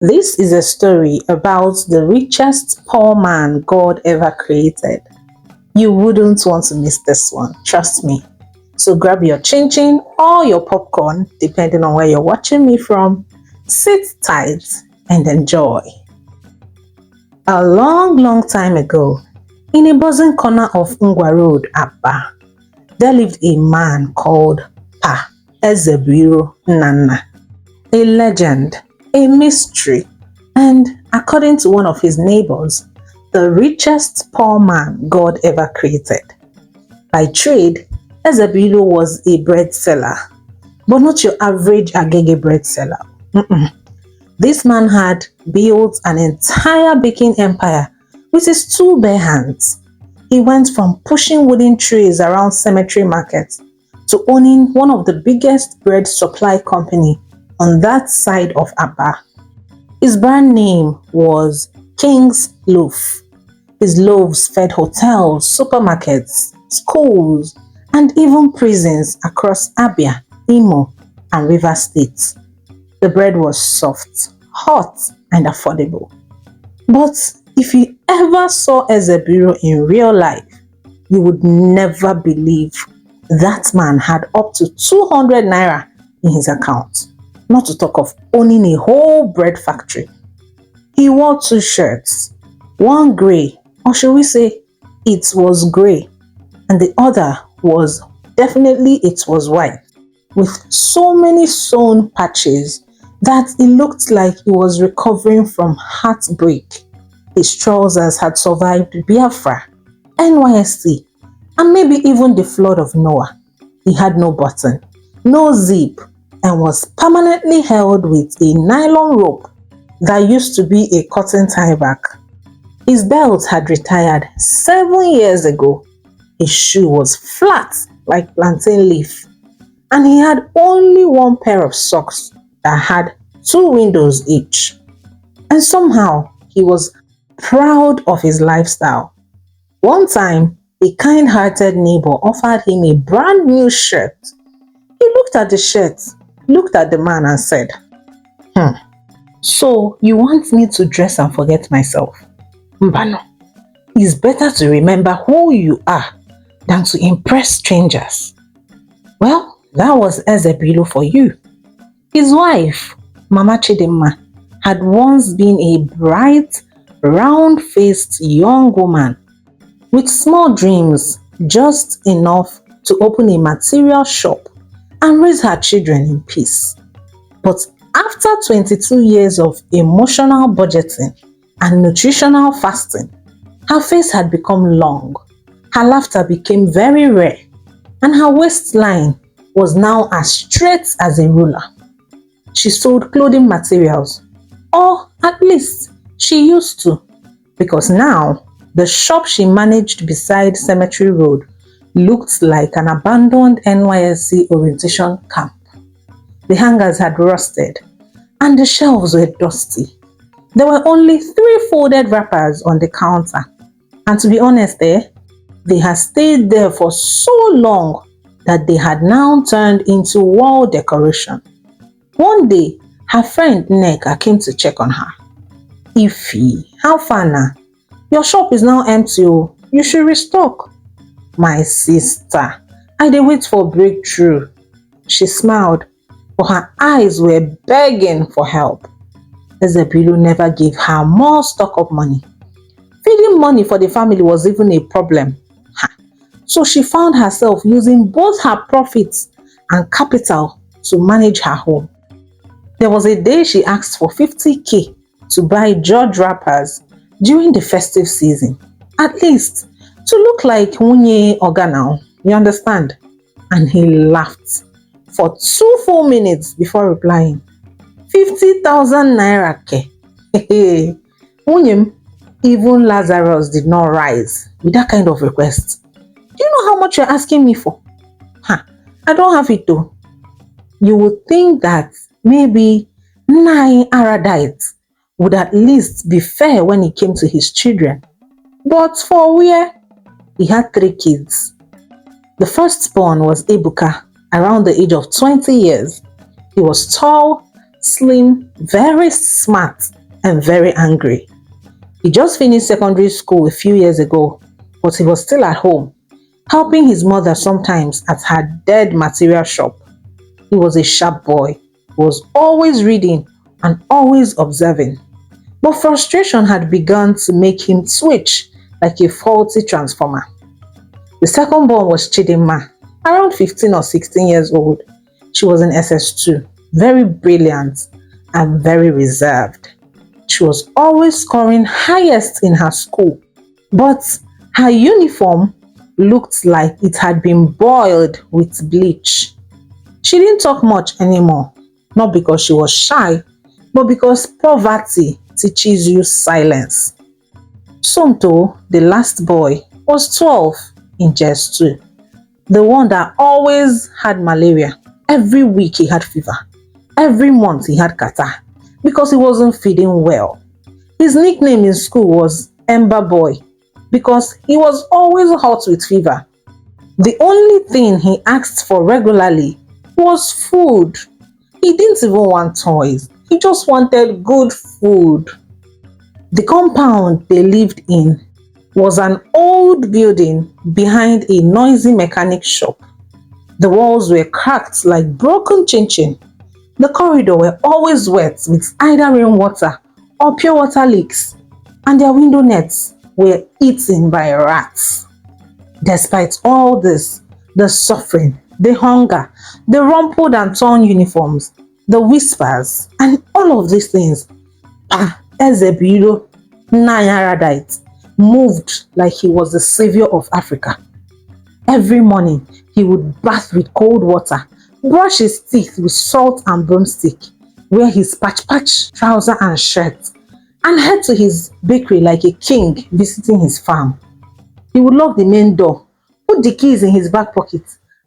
This is a story about the richest poor man God ever created. You wouldn't want to miss this one, trust me. So grab your chin chin or your popcorn, depending on where you're watching me from. Sit tight and enjoy. A long, long time ago, in a buzzing corner of Ngwa Road, Aba, there lived a man called Pa Ezebiro Nana, a legend, a mystery, and according to one of his neighbors, the richest poor man God ever created. By trade, Ezebiro was a bread seller, but not your average agege bread seller. This man had built an entire baking empire with his two bare hands. He went from pushing wooden trays around cemetery markets to owning one of the biggest bread supply company on that side of Aba. His brand name was King's Loaf. His loaves fed hotels, supermarkets, schools, and even prisons across Abia, Imo, and Rivers states. The bread was soft, hot, and affordable. But if you ever saw Ezebiro in real life, you would never believe that man had up to 200 naira in his account, not to talk of owning a whole bread factory. He wore two shirts, one grey, or should we say it was grey, and the other was it was white, with so many sewn patches that it looked like he was recovering from heartbreak. His trousers had survived Biafra, NYSC, and maybe even the flood of Noah. He had no button, no zip, and was permanently held with a nylon rope that used to be a cotton tie back. His belt had retired 7 years ago. His shoe was flat like plantain leaf, and he had only one pair of socks that had 2 windows each. And somehow he was proud of his lifestyle. One time, a kind-hearted neighbor offered him a brand new shirt. He looked at the shirt, looked at the man and said, So you want me to dress and forget myself? Mbano, it's better to remember who you are than to impress strangers. Well, that was Ezebilo for you. His wife, Mama Chidimma, had once been a bright, round-faced young woman with small dreams, just enough to open a material shop and raise her children in peace. But after 22 years of emotional budgeting and nutritional fasting, her face had become long, her laughter became very rare, and her waistline was now as straight as a ruler. She sold clothing materials, or at least she used to, because now the shop she managed beside Cemetery Road looked like an abandoned NYSC orientation camp. The hangers had rusted, and the shelves were dusty. There were only 3 folded wrappers on the counter, and to be honest, they had stayed there for so long that they had now turned into wall decoration. One day, her friend Neka came to check on her. Ify, how far now? Your shop is now empty, oh. You should restock. My sister, I dey wait for breakthrough. She smiled, but her eyes were begging for help. Ezebilo never gave her more stock-up money. Feeding money for the family was even a problem. So she found herself using both her profits and capital to manage her home. There was a day she asked for 50k to buy George wrappers during the festive season, at least to look like Wunye Oganao, you understand? And he laughed for 2 full minutes before replying, 50,000 naira ke. Wunyem, even Lazarus did not rise with that kind of request. Do you know how much you're asking me for? I don't have it though. You would think that maybe Nai Aradite would at least be fair when it came to his children. But for where? He had 3 kids. The firstborn was Ebuka, around the age of 20 years. He was tall, slim, very smart, and very angry. He just finished secondary school a few years ago, but he was still at home, helping his mother sometimes at her dead material shop. He was a sharp boy, was always reading and always observing. But frustration had begun to make him switch like a faulty transformer. The second born was Chidinma, around 15 or 16 years old. She was in SS2, very brilliant and very reserved. She was always scoring highest in her school, but her uniform looked like it had been boiled with bleach. She didn't talk much anymore, not because she was shy, but because poverty teaches you silence. Somto, the last boy, was 12 in just 2. The one that always had malaria. Every week he had fever. Every month he had catarrh because he wasn't feeding well. His nickname in school was Ember Boy because he was always hot with fever. The only thing he asked for regularly was food. He didn't even want toys. He just wanted good food. The compound they lived in was an old building behind a noisy mechanic shop. The walls were cracked like broken chin-chin. The corridor were always wet with either rainwater or pure water leaks, and their window nets were eaten by rats. Despite all this, the suffering, the hunger, the rumpled and torn uniforms, the whispers, and all of these things, Ezebiro Nayaradite moved like he was the savior of Africa. Every morning, he would bath with cold water, brush his teeth with salt and broomstick, wear his patch trouser and shirt, and head to his bakery like a king visiting his farm. He would lock the main door, put the keys in his back pocket,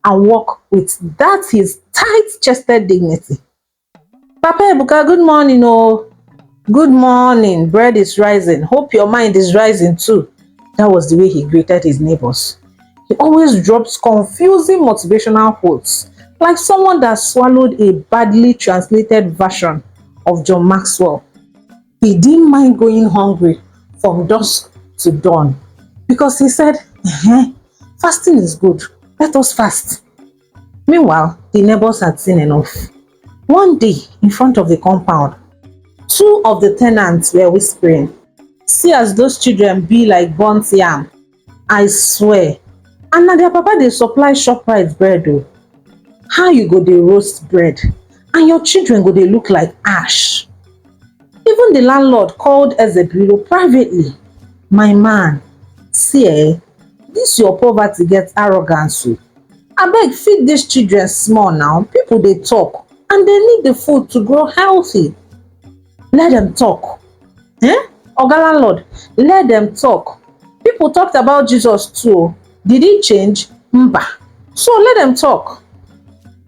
and walk with that his tight-chested dignity. Papa Ebuka, good morning, oh. Good morning, bread is rising. Hope your mind is rising too. That was the way he greeted his neighbors. He always drops confusing motivational quotes, like someone that swallowed a badly translated version of John Maxwell. He didn't mind going hungry from dusk to dawn because he said, fasting is good. Let us fast. Meanwhile, the neighbors had seen enough. One day, in front of the compound, 2 of the tenants were whispering, "See as those children be like burnt yam. I swear. And na their papa dey supply ShopRite bread o. How you go dey roast bread and your children go dey look like ash?" Even the landlord called Ezebiro privately. "My man, see this your poverty get arrogance o. Abeg feed these children small now. People dey talk and they need the food to grow healthy. Let them talk. Oga landlord, let them talk. People talked about Jesus too. Did he change? Mba. So let them talk."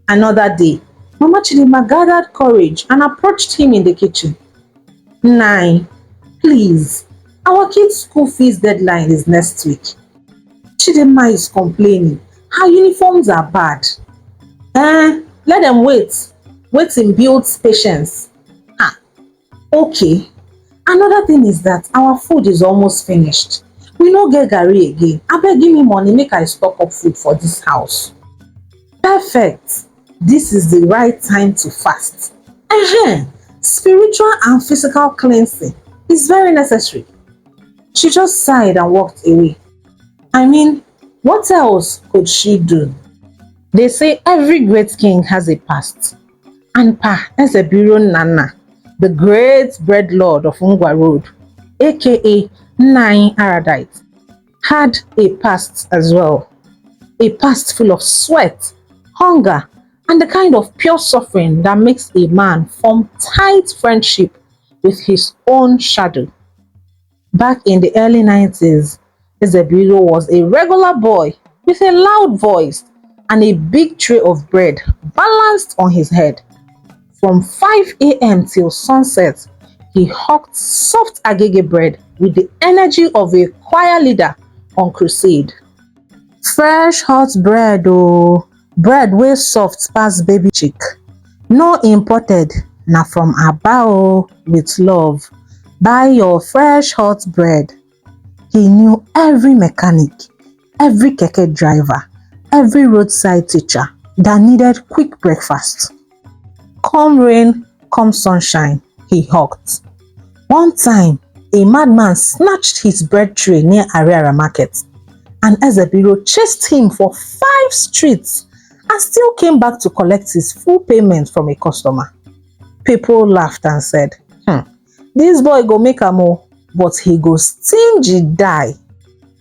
Another day, Mama Chidinma gathered courage and approached him in the kitchen. "Nine, please, our kids' school fees deadline is next week. Chidinma is complaining. Her uniforms are bad. Let them wait. Waiting builds patience." Okay. Another thing is that our food is almost finished. We no get garri again. Abeg give me money make I stock up food for this house. Perfect. This is the right time to fast. Spiritual and physical cleansing is very necessary. She just sighed and walked away. I mean, what else could she do? They say every great king has a past. And Pa Ezebiro Nana, the great bread lord of Ngwa Road, aka Nine Aradite, had a past as well. A past full of sweat, hunger, and the kind of pure suffering that makes a man form tight friendship with his own shadow. Back in the early 90s, Ezebiro was a regular boy with a loud voice and a big tray of bread balanced on his head. From 5 a.m. till sunset, he hawked soft agege bread with the energy of a choir leader on crusade. Fresh hot bread oh, bread wey soft pass baby chick, no imported, na from Abao with love. Buy your fresh hot bread. He knew every mechanic, every keke driver, every roadside teacher that needed quick breakfast. Come rain, come sunshine, he hawked. One time, a madman snatched his bread tray near Ariara Market, and Ezebiro chased him for 5 streets and still came back to collect his full payment from a customer. People laughed and said, this boy go make am o, but he go stingy die.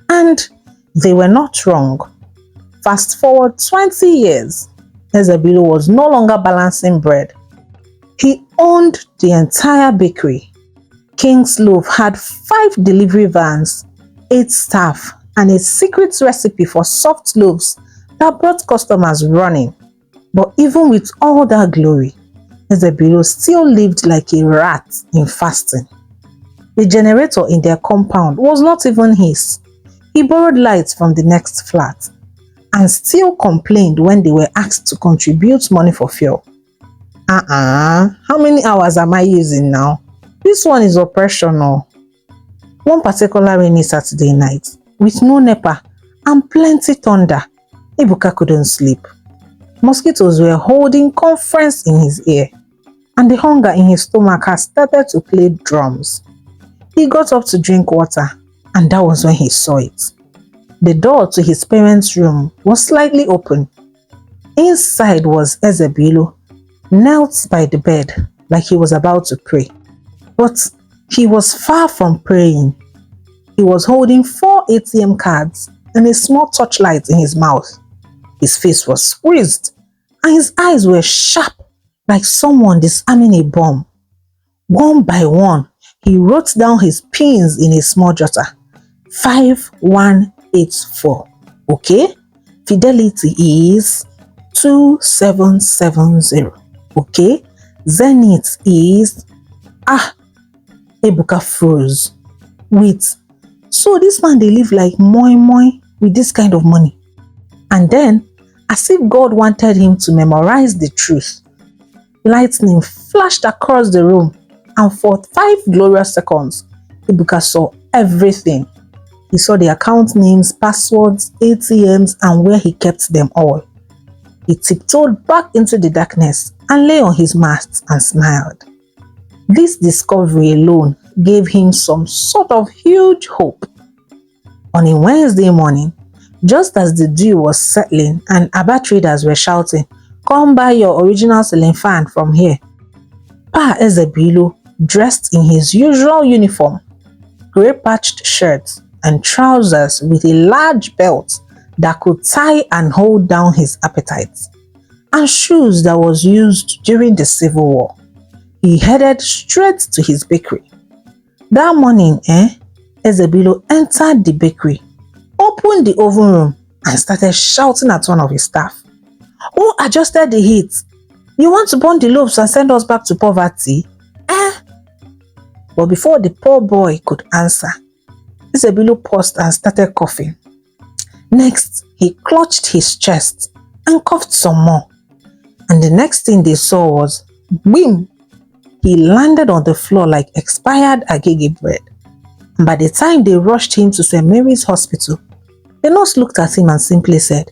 And they were not wrong. Fast forward 20 years, Ezebiro was no longer balancing bread. He owned the entire bakery. King's Loaf had 5 delivery vans, 8 staff, and a secret recipe for soft loaves that brought customers running. But even with all that glory, Ezebiro still lived like a rat in fasting. The generator in their compound was not even his. He borrowed lights from the next flat and still complained when they were asked to contribute money for fuel. How many hours am I using now? This one is operational. One particular rainy Saturday night, with no NEPA and plenty thunder, Ebuka couldn't sleep. Mosquitoes were holding conference in his ear, and the hunger in his stomach had started to play drums. He got up to drink water, and that was when he saw it. The door to his parents' room was slightly open. Inside was Ezebilo, knelt by the bed like he was about to pray. But he was far from praying. He was holding 4 ATM cards and a small torchlight in his mouth. His face was squeezed, and his eyes were sharp like someone disarming a bomb. One by one, he wrote down his pins in a small jotter. 5184. Okay? Fidelity is 2770. Okay? Zenith is Ebuka froze. Wait, so this man they live like moi moi with this kind of money? And then, as if God wanted him to memorize the truth, lightning flashed across the room, and for 5 glorious seconds, Ebuka saw everything. He saw the account names, passwords, ATMs, and where he kept them all. He tiptoed back into the darkness and lay on his mat and smiled. This discovery alone gave him some sort of huge hope. On a Wednesday morning, just as the dew was settling and Aba traders were shouting, "Come buy your original ceiling fan from here," Pa Ezebilo, dressed in his usual uniform, grey patched shirt and trousers with a large belt that could tie and hold down his appetite, and shoes that was used during the Civil War, he headed straight to his bakery. That morning, Ezebilo entered the bakery, opened the oven room, and started shouting at one of his staff. "Who adjusted the heat? You want to burn the loaves and send us back to poverty? But before the poor boy could answer, Ezebilo paused and started coughing. Next, he clutched his chest and coughed some more. And the next thing they saw was, boom! He landed on the floor like expired agege bread. And by the time they rushed him to St. Mary's Hospital, the nurse looked at him and simply said,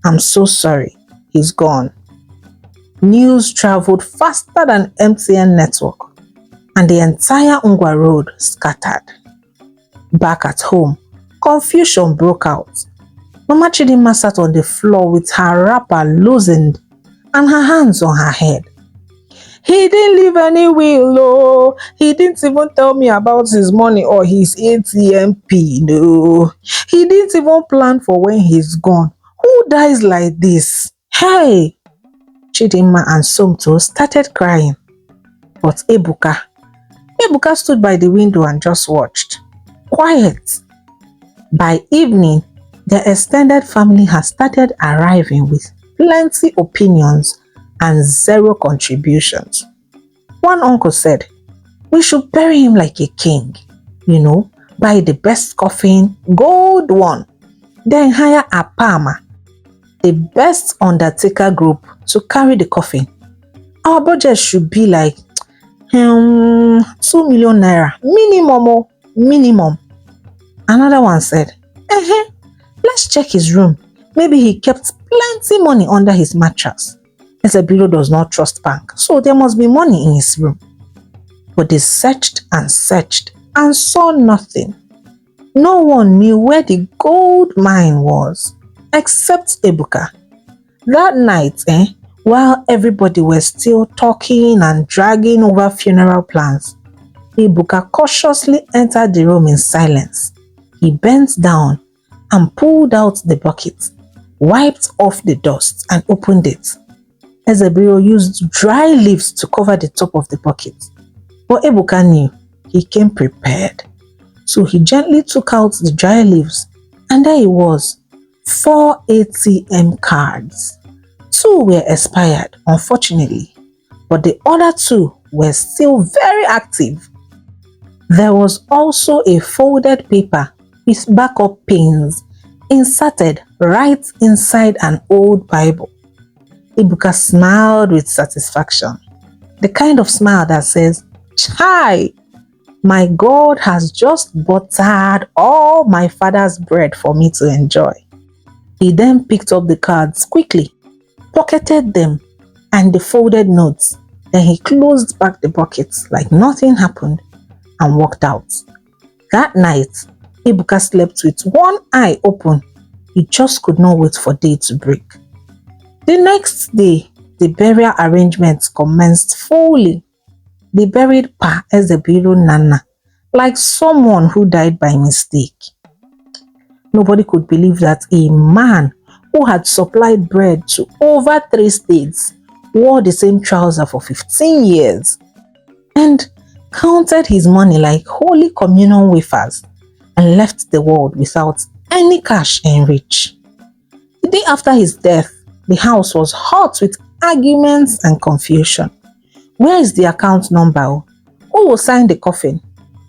"I'm so sorry, he's gone." News traveled faster than MTN network, and the entire Ungwa Road scattered. Back at home, confusion broke out. Mama Chidinma sat on the floor with her wrapper loosened and her hands on her head. "He didn't leave any will, no. He didn't even tell me about his money or his ATM pin, no. He didn't even plan for when he's gone. Who dies like this? Hey!" Chidinma and Somto started crying. But Ebuka stood by the window and just watched. Quiet. By evening, the extended family had started arriving with plenty opinions and 0 contributions. One uncle said, "We should bury him like a king. Buy the best coffin, gold one. Then hire a palmer, the best undertaker group, to carry the coffin. Our budget should be like 2 million naira minimum, oh, minimum. Another one said, let's check his room. Maybe he kept plenty money under his mattress. Ezebiro does not trust bank, so there must be money in his room. But they searched and saw nothing. No one knew where the gold mine was, except Ebuka. That night, while everybody was still talking and dragging over funeral plans, Ebuka cautiously entered the room in silence. He bent down and pulled out the bucket, wiped off the dust and opened it. Ezebiro used dry leaves to cover the top of the bucket. But Ebuka knew he came prepared. So he gently took out the dry leaves, and there it was, 4 ATM cards. 2 were expired, unfortunately, but the other 2 were still very active. There was also a folded paper with backup pins inserted right inside an old Bible. Ebuka smiled with satisfaction, the kind of smile that says, "Chai, my God has just buttered all my father's bread for me to enjoy." He then picked up the cards quickly, pocketed them and the folded notes. Then he closed back the bucket like nothing happened and walked out. That night, Ebuka slept with one eye open. He just could not wait for day to break. The next day, the burial arrangements commenced fully. They buried Pa Ezebiro Nana like someone who died by mistake. Nobody could believe that a man who had supplied bread to over 3 states wore the same trouser for 15 years and counted his money like Holy Communion wafers and left the world without any cash in reach. The day after his death, the house was hot with arguments and confusion. Where is the account number? Who will sign the coffin?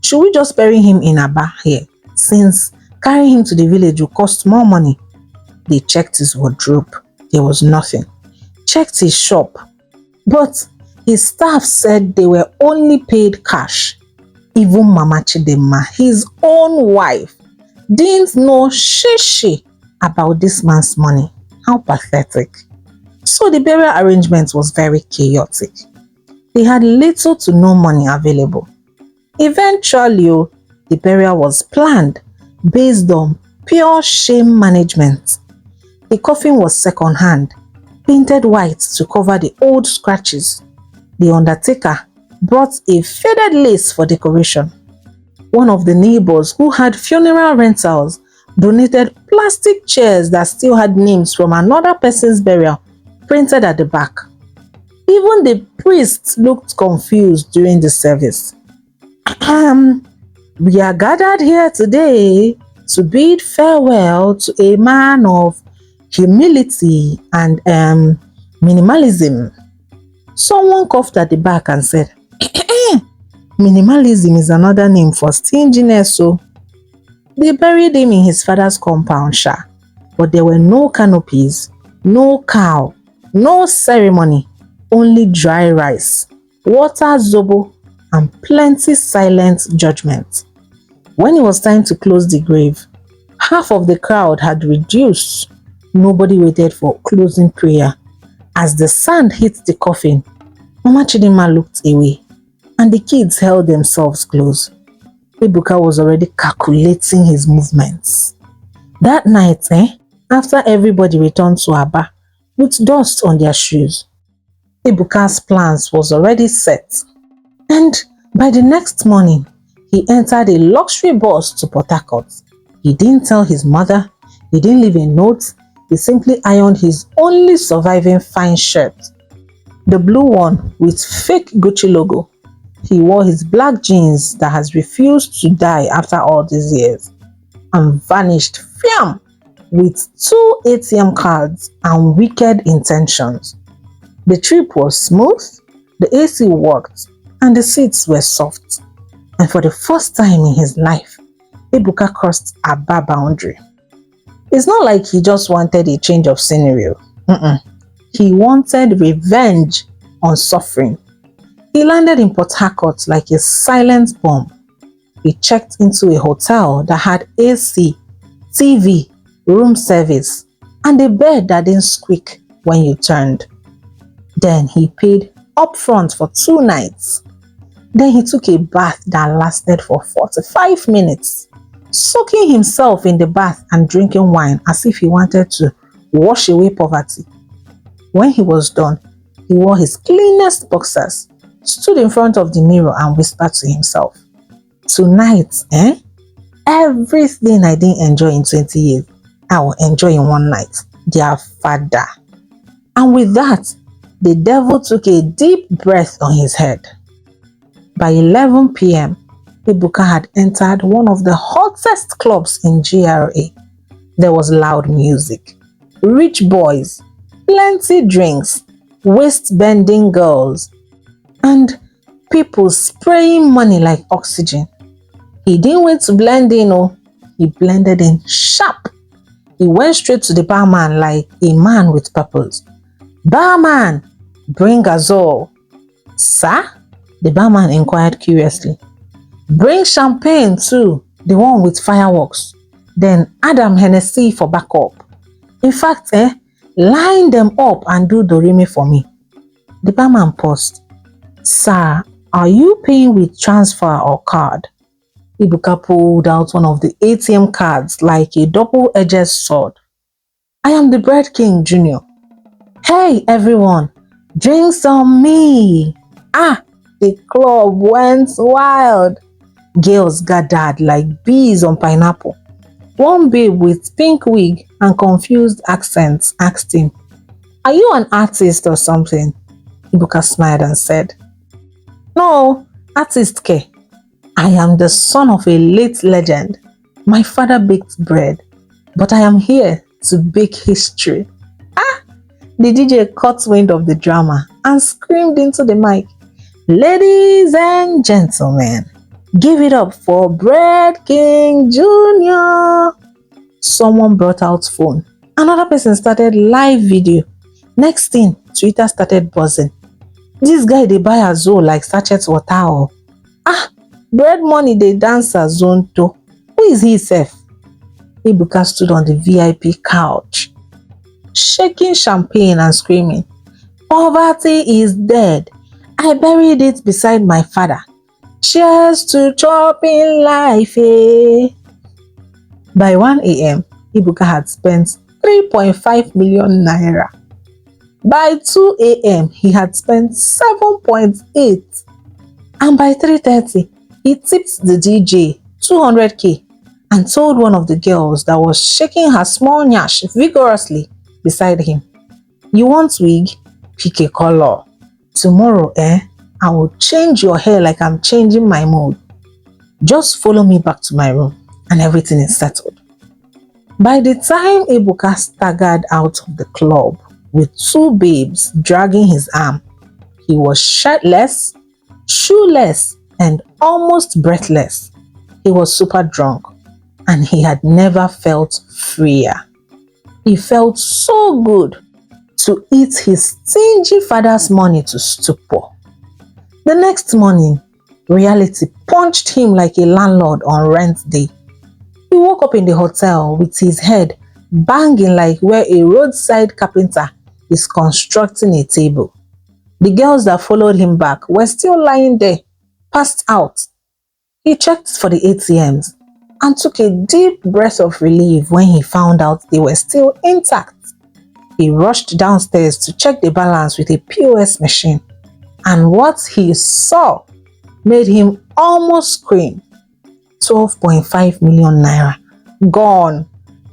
Should we just bury him in Aba here, since carrying him to the village will cost more money? They checked his wardrobe. There was nothing. Checked his shop. But his staff said they were only paid cash. Even Mama Chidema, his own wife, didn't know shishi about this man's money. How pathetic. So the burial arrangement was very chaotic. They had little to no money available. Eventually, the burial was planned based on pure shame management. The coffin was second-hand, painted white to cover the old scratches. The undertaker brought a faded lace for decoration. One of the neighbors who had funeral rentals donated plastic chairs that still had names from another person's burial printed at the back. Even the priest looked confused during the service. We are gathered here today to bid farewell to a man of humility and minimalism. Someone coughed at the back and said, "Minimalism is another name for stinginess." So they buried him in his father's compound, but there were no canopies, no cow, no ceremony, only dry rice, water zobo, and plenty silent judgment. When it was time to close the grave, half of the crowd had reduced. Nobody waited for closing prayer. As the sand hit the coffin, Mama Chidima looked away, and the kids held themselves close. Ebuka was already calculating his movements. That night, after everybody returned to Aba with dust on their shoes, Ebuka's plans was already set. And by the next morning, he entered a luxury bus to Port Harcourt. He didn't tell his mother, he didn't leave a note, he simply ironed his only surviving fine shirt, the blue one with fake Gucci logo. He wore his black jeans that has refused to die after all these years and vanished fiam with 2 ATM cards and wicked intentions. The trip was smooth, the AC worked, and the seats were soft. And for the first time in his life, Ebuka crossed a bar boundary. It's not like he just wanted a change of scenery. He wanted revenge on suffering. He landed in Port Harcourt like a silent bomb. He checked into a hotel that had AC, TV, room service, and a bed that didn't squeak when you turned. Then he paid upfront for 2 nights. Then he took a bath that lasted for 45 minutes, soaking himself in the bath and drinking wine as if he wanted to wash away poverty. When he was done, he wore his cleanest boxers, stood in front of the mirror and whispered to himself, "Tonight, everything I didn't enjoy in 20 years, I will enjoy in one night, their father." And with that, the devil took a deep breath on his head. By 11 p.m., Ebuka had entered one of the hottest clubs in GRA. There was loud music, rich boys, plenty drinks, waist-bending girls, and people spraying money like oxygen. He didn't wait to blend in, he blended in sharp. He went straight to the barman like a man with purpose. "Barman, bring Azul." "Sir?" the barman inquired curiously. "Bring champagne too, the one with fireworks. Then Adam Hennessy for backup. In fact, line them up and do Dorime for me." The barman paused. "Sir, are you paying with transfer or card?" Ebuka pulled out one of the ATM cards like a double-edged sword. "I am the Bread King, Junior." "Hey everyone, drinks on me." The club went wild. Girls gathered like bees on pineapple. One babe with pink wig and confused accents asked him, "Are you an artist or something?" Ebuka smiled and said, "No, artist ke. I am the son of a late legend. My father baked bread, but I am here to bake history." The DJ caught wind of the drama and screamed into the mic, "Ladies and gentlemen, give it up for Bread King Jr." Someone brought out phone. Another person started live video. Next thing, Twitter started buzzing. "This guy dey buy Azul like sachet water. Bread money dey dance Azonto. Who is he sef?" Ebuka stood on the VIP couch, shaking champagne and screaming, "Poverty is dead. I buried it beside my father. Cheers to chopping life, By 1 a.m., Ebuka had spent 3.5 million naira. By 2 a.m., he had spent 7.8. And by 3:30, he tipped the DJ 200k and told one of the girls that was shaking her small nyash vigorously beside him, "You want wig? Pick a color. Tomorrow, I will change your hair like I'm changing my mood. Just follow me back to my room and everything is settled." By the time Ebuka staggered out of the club with 2 babes dragging his arm, he was shirtless, shoeless, and almost breathless. He was super drunk and he had never felt freer. He felt so good to eat his stingy father's money to stupor. The next morning, reality punched him like a landlord on rent day. He woke up in the hotel with his head banging like where a roadside carpenter is constructing a table. The girls that followed him back were still lying there, passed out. He checked for the ATMs and took a deep breath of relief when he found out they were still intact. He rushed downstairs to check the balance with a POS machine, and what he saw made him almost scream. 12.5 million naira gone,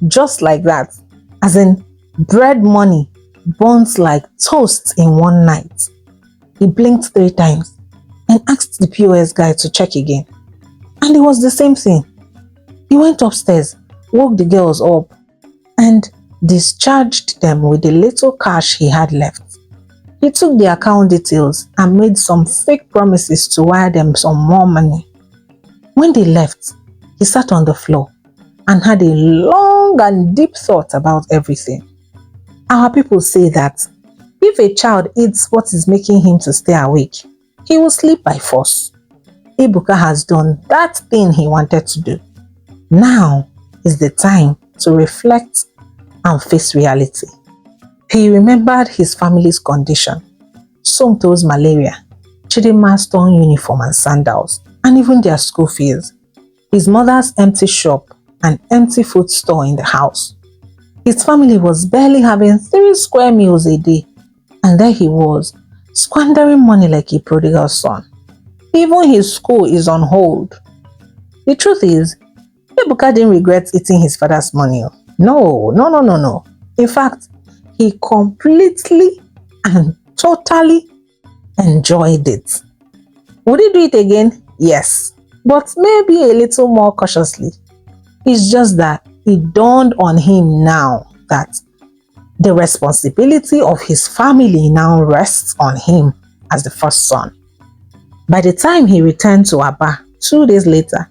just like that. As in, bread money burnt like toast in one night. He blinked 3 times and asked the POS guy to check again, and it was the same thing. He went upstairs, woke the girls up, and discharged them with the little cash he had left. He took the account details and made some fake promises to wire them some more money. When they left, he sat on the floor and had a long and deep thought about everything. Our people say that If a child eats what is making him to stay awake, he will sleep by force. Ebuka has done that thing he wanted to do. Now is the time to reflect and face reality. He remembered his family's condition, Somto's malaria, Chidima's torn uniform and sandals, and even their school fees, his mother's empty shop and empty food store in the house. His family was barely having 3 square meals a day, and there he was, squandering money like a prodigal son. Even his school is on hold. The truth is, Ebuka didn't regret eating his father's money. No. In fact, he completely and totally enjoyed it. Would he do it again? Yes, but maybe a little more cautiously. It's just that it dawned on him now that the responsibility of his family now rests on him as the first son. By the time he returned to Aba 2 days later,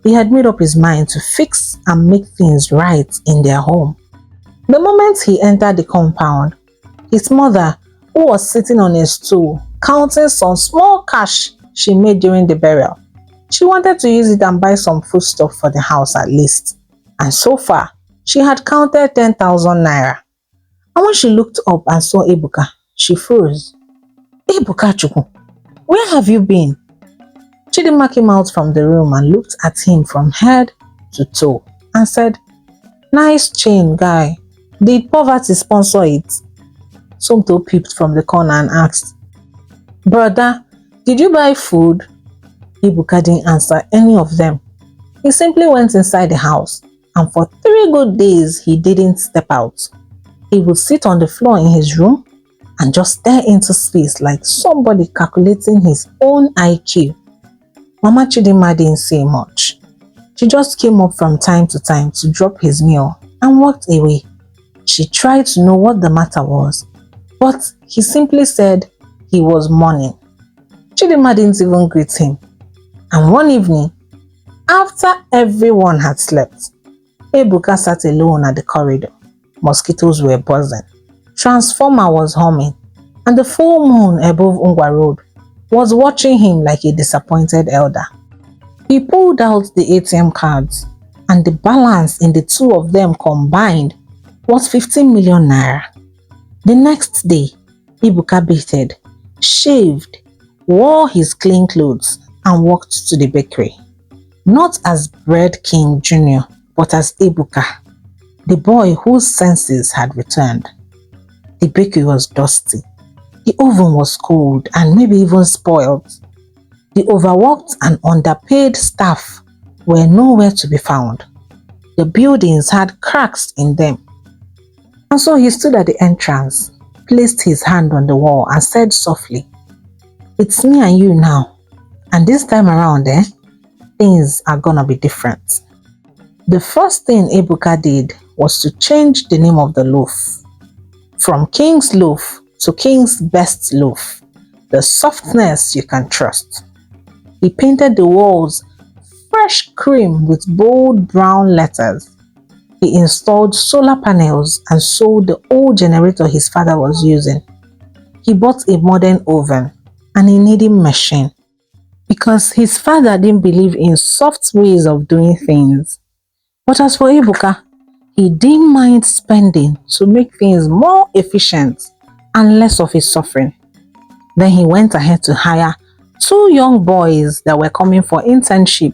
he had made up his mind to fix and make things right in their home. The moment he entered the compound, his mother, who was sitting on a stool counting some small cash she made during the burial, she wanted to use it and buy some foodstuff for the house at least. And so far, she had counted 10,000 naira. And when she looked up and saw Ebuka, she froze. Ebuka Chukwu, where have you been? Chidinma came out from the room and looked at him from head to toe and said, "Nice chain, guy. Did poverty sponsor it?" Somto peeped from the corner and asked, "Brother, did you buy food?" Ebuka didn't answer any of them. He simply went inside the house, and for 3 good days he didn't step out. He would sit on the floor in his room and just stare into space like somebody calculating his own IQ. Mama Chidinma didn't say much. She just came up from time to time to drop his meal and walked away. She tried to know what the matter was, but he simply said he was mourning. Chidinma didn't even greet him. And one evening, after everyone had slept, Ebuka sat alone at the corridor. Mosquitoes were buzzing, transformer was humming, and the full moon above Ungwa Road was watching him like a disappointed elder. He pulled out the ATM cards, and the balance in the 2 of them combined was 15 million naira. The next day, Ebuka bathed, shaved, wore his clean clothes, and walked to the bakery. Not as Bread King Jr., but as Ebuka, the boy whose senses had returned. The bakery was dusty. The oven was cold and maybe even spoiled. The overworked and underpaid staff were nowhere to be found. The buildings had cracks in them. And so he stood at the entrance, placed his hand on the wall and said softly, "It's me and you now. And this time around, things are gonna be different." The first thing Ebuka did was to change the name of the loaf. From King's Loaf to King's Best Loaf, the softness you can trust. He painted the walls fresh cream with bold brown letters. He installed solar panels and sold the old generator his father was using. He bought a modern oven and a kneading machine because his father didn't believe in soft ways of doing things. But as for Ebuka, he didn't mind spending to make things more efficient and less of his suffering. Then he went ahead to hire 2 young boys that were coming for internship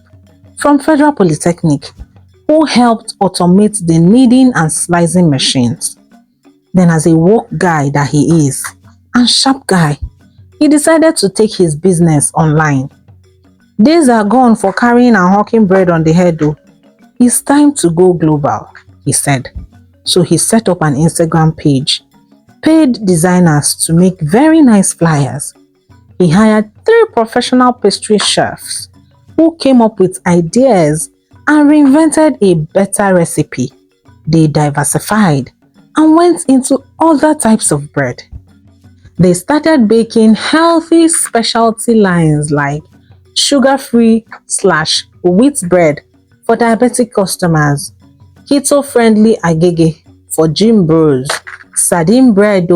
from Federal Polytechnic who helped automate the kneading and slicing machines. Then as a woke guy that he is, and sharp guy, he decided to take his business online. Days are gone for carrying and hawking bread on the head though. It's time to go global, he said. So he set up an Instagram page, paid designers to make very nice flyers. He hired 3 professional pastry chefs who came up with ideas and reinvented a better recipe. They diversified and went into other types of bread. They started baking healthy specialty lines like sugar-free/wheat bread for diabetic customers, keto-friendly agege for gym bros, sardine bread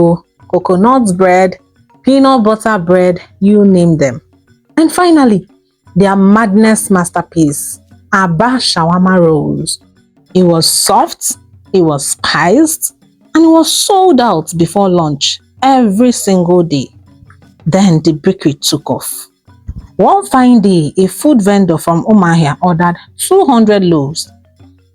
coconut bread, peanut butter bread, you name them. And finally, their madness masterpiece, Aba shawarma rolls. It was soft, it was spiced, and it was sold out before lunch every single day. Then the bakery took off. One fine day, a food vendor from Umuahia ordered 200 loaves.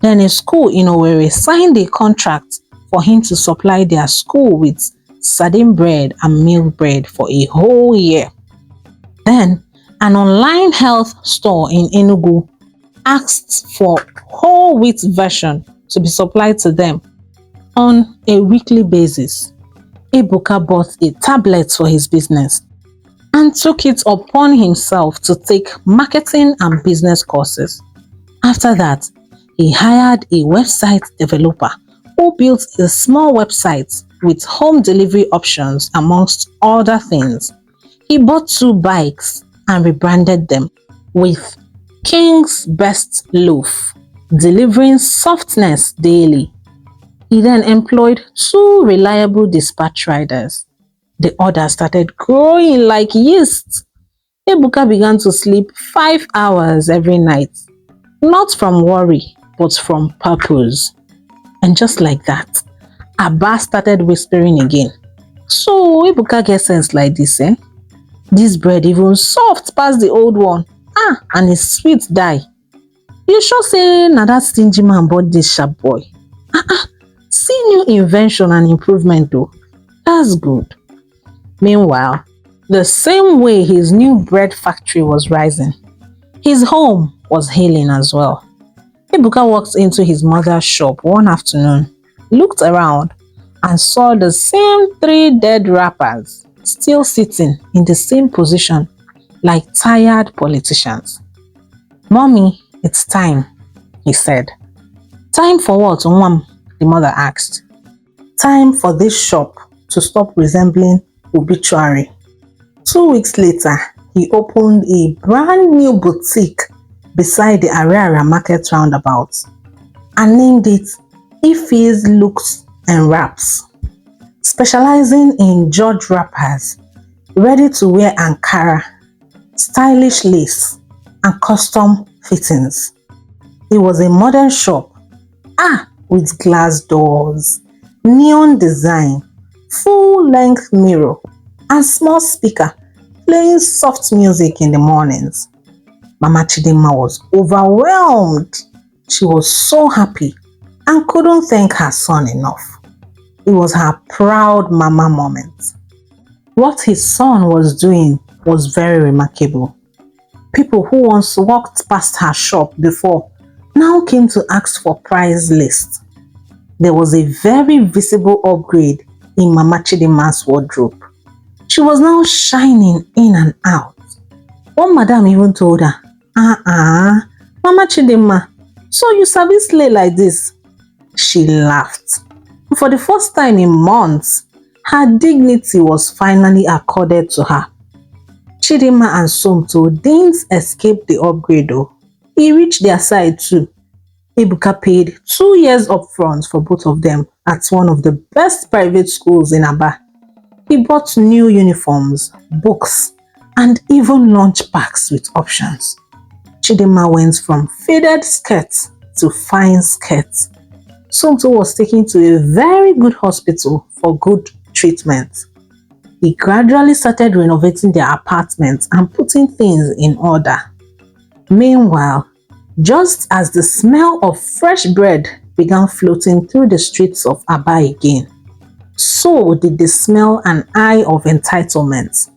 Then a school in Owerri signed a contract for him to supply their school with sardine bread and milk bread for a whole year. Then an online health store in Enugu asked for whole wheat version to be supplied to them on a weekly basis. Ebuka bought a tablet for his business and took it upon himself to take marketing and business courses. After that, he hired a website developer who built a small website with home delivery options amongst other things. He bought 2 bikes and rebranded them with King's Best Loaf, delivering softness daily. He then employed 2 reliable dispatch riders. The order started growing like yeast. Ebuka began to sleep 5 hours every night, not from worry, but from purpose. And just like that, Abba started whispering again. So Ebuka get sense like this, eh? This bread even soft past the old one. And it's sweet die. You sure say na that stingy man bought this sharp boy? See new invention and improvement though. That's good. Meanwhile, the same way his new bread factory was rising, his home was healing as well. Ebuka walked into his mother's shop one afternoon, looked around, and saw the same 3 dead rappers still sitting in the same position like tired politicians. "Mommy, it's time," he said. "Time for what, Mom?" the mother asked. "Time for this shop to stop resembling obituary." 2 weeks later, he opened a brand new boutique beside the Ariara Market roundabout and named it Ife's Looks and Wraps, specializing in George wrappers, ready-to-wear Ankara, stylish lace, and custom fittings. It was a modern shop, with glass doors, neon design, full-length mirror, and small speaker playing soft music in the mornings. Mama Chidinma was overwhelmed. She was so happy and couldn't thank her son enough. It was her proud mama moment. What his son was doing was very remarkable. People who once walked past her shop before now came to ask for price list. There was a very visible upgrade in Mama Chidinma's wardrobe. She was now shining in and out. One madam even told her, Mama Chidinma, so you sabi slay like this?" She laughed. For the first time in months, her dignity was finally accorded to her. Chidinma and Somto didn't escape the upgrade though. He reached their side too. Ebuka paid 2 years upfront for both of them at one of the best private schools in Aba. He bought new uniforms, books, and even lunch packs with options. Chidinma went from faded skirts to fine skirts. Somto was taken to a very good hospital for good treatment. He gradually started renovating their apartment and putting things in order. Meanwhile, just as the smell of fresh bread began floating through the streets of Aba again, so did the smell and eye of entitlement.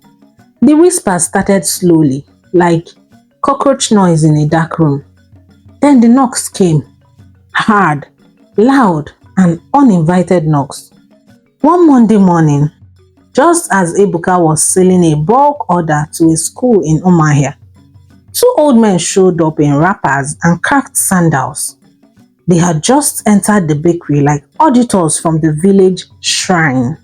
The whispers started slowly, like cockroach noise in a dark room. Then the knocks came, hard, loud, and uninvited knocks. One Monday morning, just as Ebuka was selling a bulk order to a school in Umuahia, 2 old men showed up in wrappers and cracked sandals. They had just entered the bakery like auditors from the village shrine.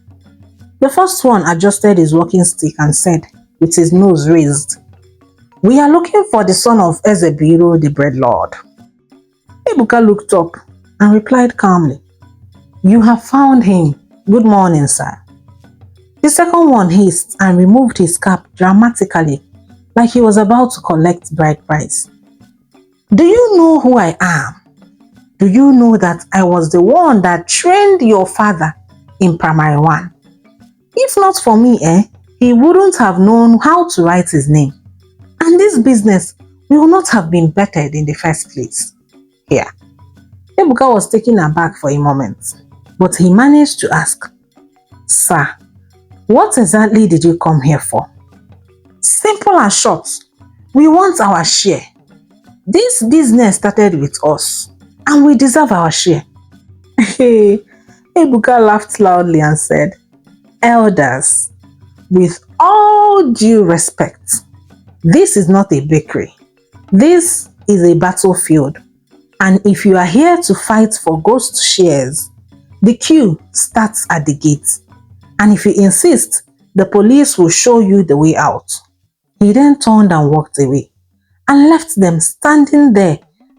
The first one adjusted his walking stick and said, with his nose raised, "We are looking for the son of Ezebiro, the bread lord." Ebuka looked up and replied calmly, "You have found him. Good morning, sir." The second one hissed and removed his cap dramatically, like he was about to collect bride price. Do you know who I am? Do you know that I was the one that trained your father in primary one? If not for me, he wouldn't have known how to write his name. And this business will not have been bettered in the first place. Here, Ebuka was taken aback for a moment, but he managed to ask, Sir, what exactly did you come here for? Simple and short, we want our share. This business started with us, and we deserve our share. Ebuka laughed loudly and said, Elders, with all due respect, this is not a bakery. This is a battlefield. And if you are here to fight for ghost shares, the queue starts at the gate. And if you insist, the police will show you the way out. He then turned and walked away and left them standing there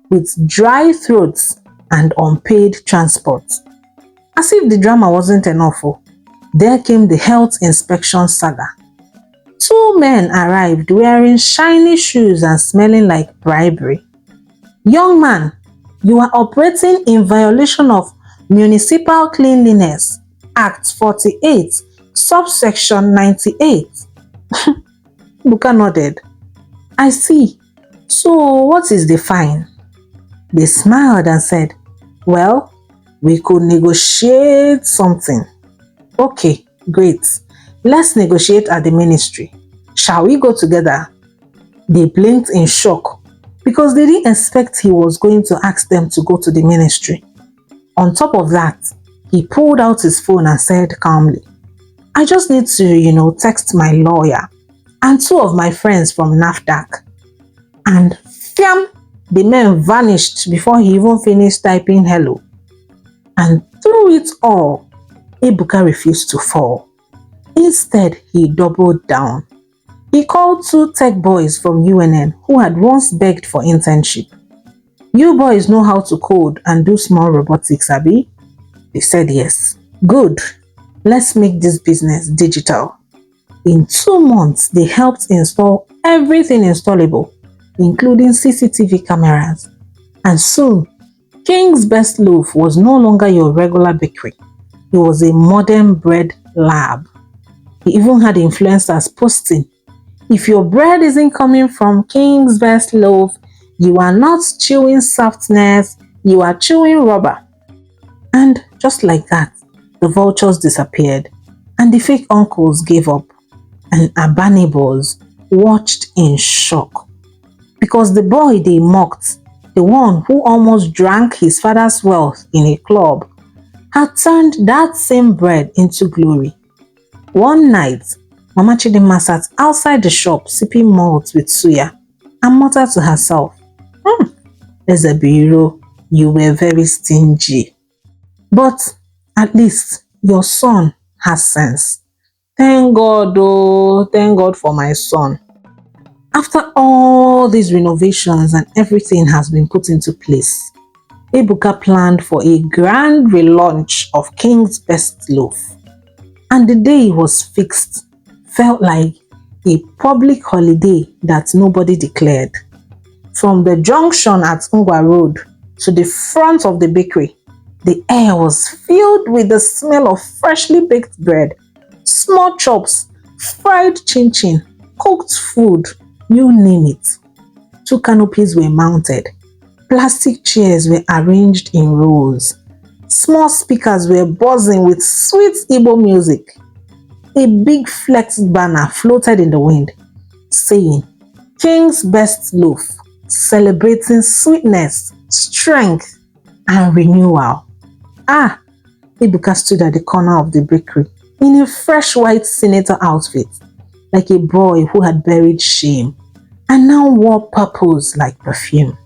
with dry throats and unpaid transport. As if the drama wasn't enough, there came the health inspection saga. 2 men arrived wearing shiny shoes and smelling like bribery. Young man, you are operating in violation of Municipal Cleanliness Act 48, subsection 98. Buka nodded. I see. So what is the fine? They smiled and said, well, we could negotiate something. Okay, great. Let's negotiate at the ministry. Shall we go together? They blinked in shock because they didn't expect he was going to ask them to go to the ministry. On top of that, he pulled out his phone and said calmly, I just need to, text my lawyer and 2 of my friends from NAFDAC. And fiam, the man vanished before he even finished typing hello. And through it all, Ebuka refused to fall. Instead, he doubled down. He called 2 tech boys from UNN who had once begged for internship. You boys know how to code and do small robotics, Abi? They said yes. Good. Let's make this business digital. In 2 months, they helped install everything installable, including CCTV cameras. And soon, King's Best Loaf was no longer your regular bakery. It was a modern bread lab. He even had influencers posting, if your bread isn't coming from King's Best Loaf, you are not chewing softness, you are chewing rubber. And just like that, the vultures disappeared and the fake uncles gave up, and Aba neighbors watched in shock. Because the boy they mocked, the one who almost drank his father's wealth in a club, had turned that same bread into glory. One night, Mama Chidinma sat outside the shop sipping malt with suya and muttered to herself, Ezebiro, you were very stingy. But at least your son has sense. Thank God, oh, thank God for my son. After all these renovations and everything has been put into place, Ebuka planned for a grand relaunch of King's Best Loaf. And the day was fixed. Felt like a public holiday that nobody declared. From the junction at Ngwa Road to the front of the bakery, the air was filled with the smell of freshly baked bread, small chops, fried chin-chin, cooked food, you name it. 2 canopies were mounted. Plastic chairs were arranged in rows. Small speakers were buzzing with sweet Igbo music. A big flex banner floated in the wind, saying, King's Best Loaf, celebrating sweetness, strength, and renewal. Ebuka stood at the corner of the bakery in a fresh white senator outfit, like a boy who had buried shame and now wore purples like perfume.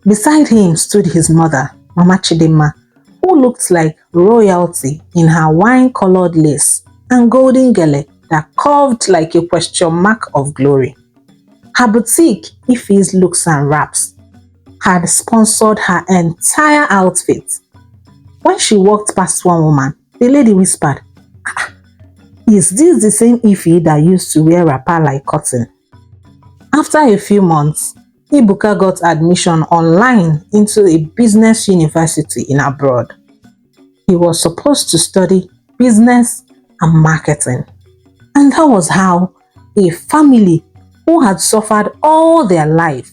Beside him stood his mother, Mama Chidinma, who looked like royalty in her wine-colored lace and golden gele that curved like a question mark of glory. Her boutique, Ife's Looks and Wraps, had sponsored her entire outfit. When she walked past one woman, the lady whispered, Is this the same Ife that used to wear wrapper like cotton? After a few months, Ibuka got admission online into a business university in abroad. He was supposed to study business and marketing. And that was how a family who had suffered all their life,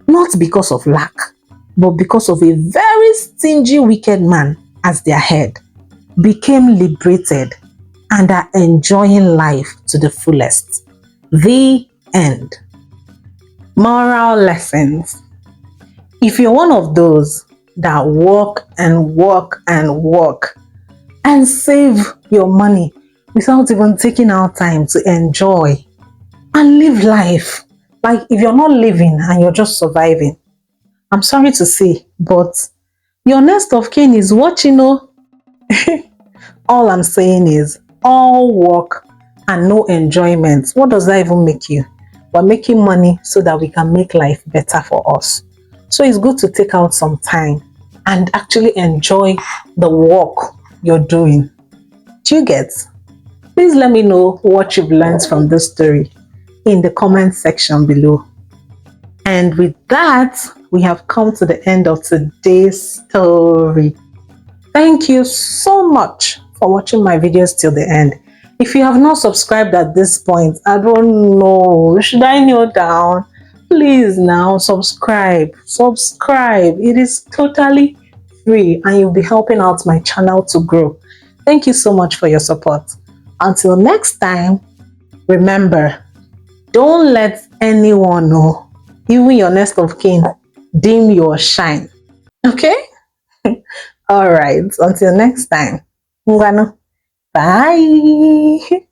not because of lack, but because of a very stingy wicked man as their head, became liberated and are enjoying life to the fullest. The end. Moral lessons. If you're one of those that work and work and work and save your money without even taking out time to enjoy and live life, like if you're not living and you're just surviving, I'm sorry to say, but your next of kin is watching. Oh, all I'm saying is all work and no enjoyment. What does that even make you? We're making money so that we can make life better for us. So it's good to take out some time and actually enjoy the work you're doing. Do you get? Please let me know what you've learned from this story in the comment section below. And with that, we have come to the end of today's story. Thank you so much for watching my videos till the end. If you have not subscribed at this point, I don't know, should I kneel down? Please now subscribe. It is totally free and you'll be helping out my channel to grow. Thank you so much for your support. Until next time, remember, don't let anyone know, even your next of kin, dim your shine. Okay? All right. Until next time. Bye.